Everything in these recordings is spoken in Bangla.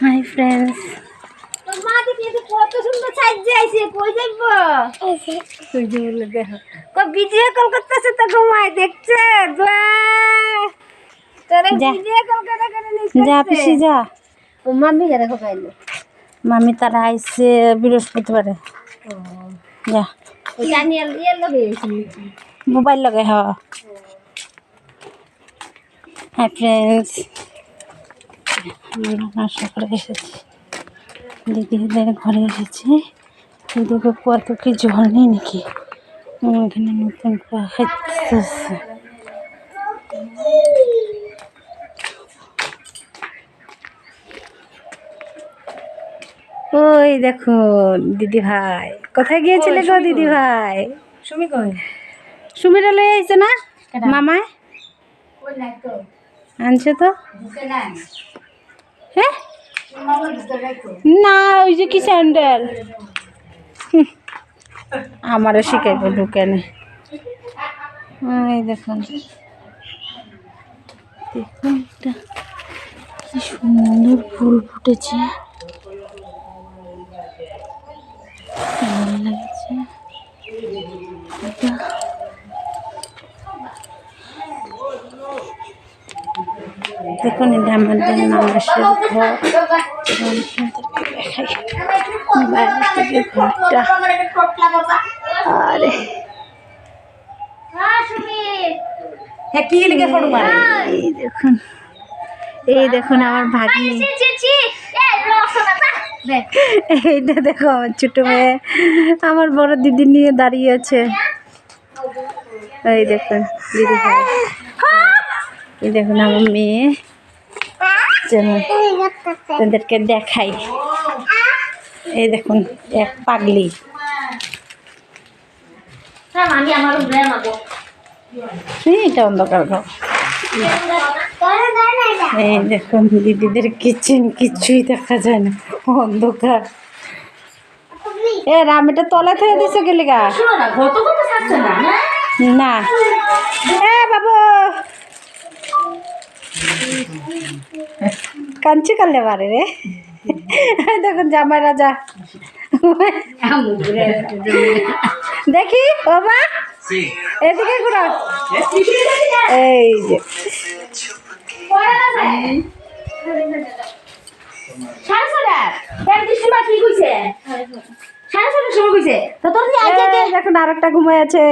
হাই ফ্রেন্ডস, মা দেখি কত সুন্দর সাইজে আইছে, কই যাইব? তুই যে বলে দেখো কো ভিডিও কল করতেছে তো ঘুমায় দেখছে। তোরে যা। ভিডিও কল করে নিছে। যা পিসি যা। ও মাম্মি কে দেখো পাইলো। মামি তারা আইছে বৃহস্পতিবারে। যা ওই টানিয়াল ইয়ে লগে আইছে। মোবাইল লগে হ। হাই ফ্রেন্ডস, আমরা সকালে এসেছি, দিদিদের ঘরে এসেছি। দিদিকে কুয়া তো কি জল নেই নাকি? এখানে নতুন কুয়া খাইতেছে। ওই দেখো দিদি ভাই, কোথায় গিয়েছিলে গো দিদি ভাই? সুমি কই? সুমিরা লয়ে আইছে না মামায়? কই নাই তো। আনছে তো। ঢুকে নাই। হ্যাঁ মামা ঢুকে নাই তো। না, ওই যে কি স্যান্ডেল আমারও শিখাইবো ঢুকে নেই। এই দেখুন, দেখুন এটা কি সুন্দর ফুল ফুটেছে, ভালো লাগছে এটা। দেখুন এটা আমাদের মানুষের ঘর। দেখাই বাইরে থেকে ঘরটা। আরে হ্যাঁ কি লিখে ফটো মারে? এই দেখুন আমার ভাগ্নি। এইটা দেখো আমার ছোট মেয়ে আমার বড় দিদি নিয়ে দাঁড়িয়ে আছে। এই দেখুন দিদি ভাই, এই দেখুন আমার মেয়ে। যেমন তাদেরকে দেখাই, এই দেখুন এক পাগলি। এটা অন্ধকার ঘর। এই দেখুন দিদিদের কিচেন, কিছুই দেখা যায় না, অন্ধকার। এ রাম এটা তলা থেকে দিছে গেলি গা না। এ বাবু কাঞ্চি কালে বারে রে। দেখুন জামাই রাজা দেখি ও মা এদিকে ঘুরো। এই যে দেখুন আরেকটা ঘুমাই আছে।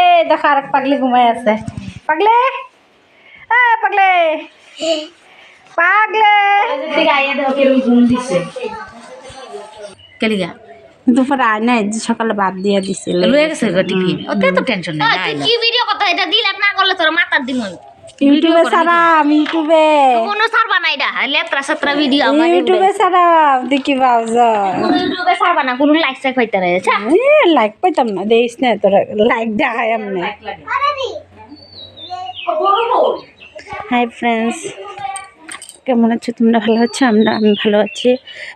এই দেখো আরেক পাগলি ঘুমাই আছে। পাগলে পাগলে পাগলে কেলিগা দুপুরে আয় নাই, সকালে বাদ দিয়ে দিছিল। লয়ে গেছে গো টিফিন, ওতে তো টেনশন নাই। তুই কি ভিডিও কথা এটা দিলাত না করলে তোর মাথার দিন ইউটিউবে ছাড়াম, ইউটিউবে কোনো ছাড়বা না। এটা লেত্রা সাত্রা ভিডিও আমার ইউটিউবে ছাড়াম দেখি বাউজা। ইউটিউবে ছাড়বা না, কোনো লাইক চাই পাইতে রে। লাইক পাইতাম না, দেখিস না তোরা লাইক দেখাই আমি। হাই ফ্রেন্ডস, কেমন আছো তোমরা? ভালো আছো? আমি ভালো আছি।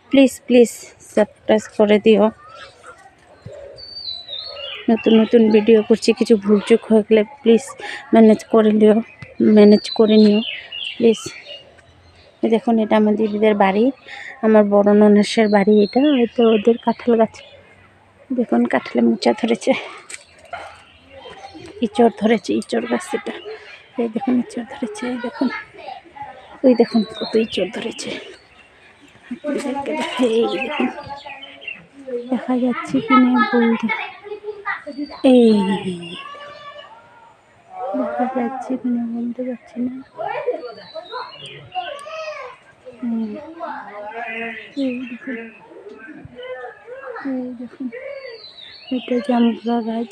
প্লিজ প্লিজ সাবস্ক্রাইব করে দিও। নতুন নতুন ভিডিও করছি, কিছু ভুলচুক হয়ে গেলে প্লিজ ম্যানেজ করে নিও প্লিজ। দেখুন এটা আমার দিদিদের বাড়ি, আমার বড় ননাসের বাড়ি এটা। হয়তো ওদের কাঁঠাল গাছ, দেখুন কাঁঠালে মোচা ধরেছে, ইঁচড় ধরেছে, ইঁচড় গাছ এটা। এই দেখুন ইঁচড় ধরেছে, এই দেখুন, ওই দেখুন কত ইঁচড় ধরেছে। এই দেখুন দেখা যাচ্ছে কি না বলতে, এই দেখা যাচ্ছে কি না বলতে পারছি না। এই দেখুন, এই দেখুন এটা জামুরা গাছ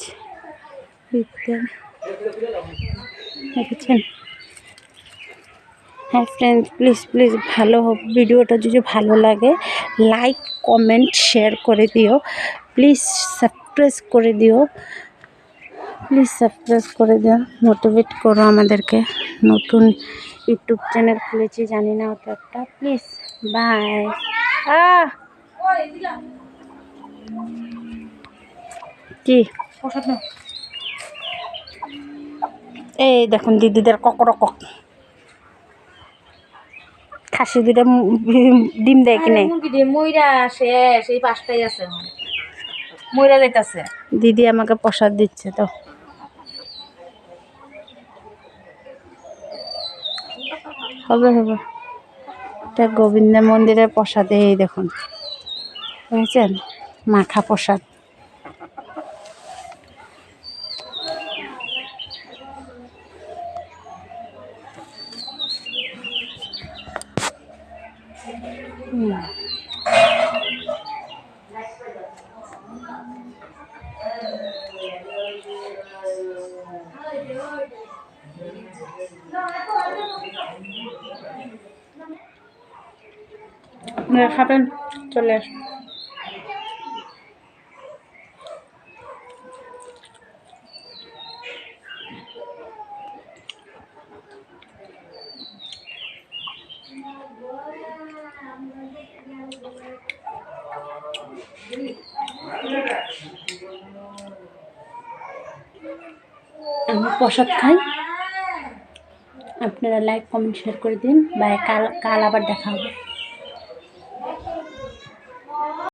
দেখছেন। হ্যাঁ ফ্রেন্ডস, প্লিজ প্লিজ ভালো ভিডিওটা যদি ভালো লাগে লাইক কমেন্ট শেয়ার করে দিও। প্লিজ সাবস্ক্রাইব করে দিও, প্লিজ সাবস্ক্রাইব করে দিও। মোটিভেট করো আমাদেরকে। নতুন ইউটিউব চ্যানেল খুলেছি, জানি না অত একটা। Please bye. কি এই দেখুন দিদিদের ককরকক খাসি দুটা ডিম দেয় কিনে মুরগি দিয়ে মইরা শেষ এই পাঁচটাই আছে মইরা যাইতাছে দিদি আমাকে প্রসাদ দিচ্ছে তো হবে হবে এটা গোবিন্দ মন্দিরের প্রসাদ এই দেখুন বুঝেছেন মাখা প্রসাদ আপনারা খাবেন চলে আসুন আমি প্রসাদ খাই আপনারা লাইক কমেন্ট শেয়ার করে দিন বাই কাল কাল আবার দেখা হবে